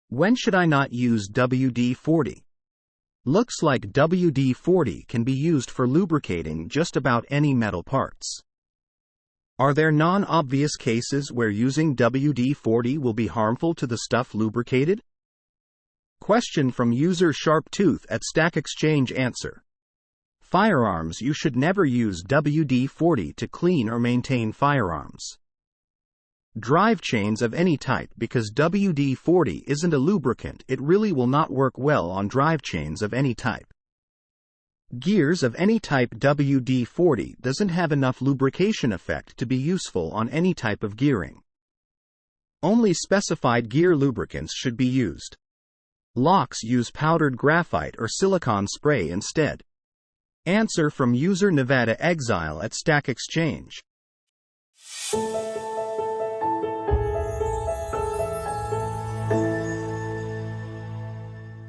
When should I not use WD-40? Looks like WD-40 can be used for lubricating just about any metal parts. Are there non-obvious cases where using WD-40 will be harmful to the stuff lubricated? Question from user Sharptooth at Stack Exchange. Answer: Firearms. You should never use WD-40 to clean or maintain firearms. Drive chains of any type. Because WD-40 isn't a lubricant, it really will not work well on drive chains of any type. Gears of any type. WD-40 doesn't have enough lubrication effect to be useful on any type of gearing. Only specified gear lubricants should be used. Locks. Use powdered graphite or silicone spray instead. Answer from user Nevada Exile at Stack Exchange.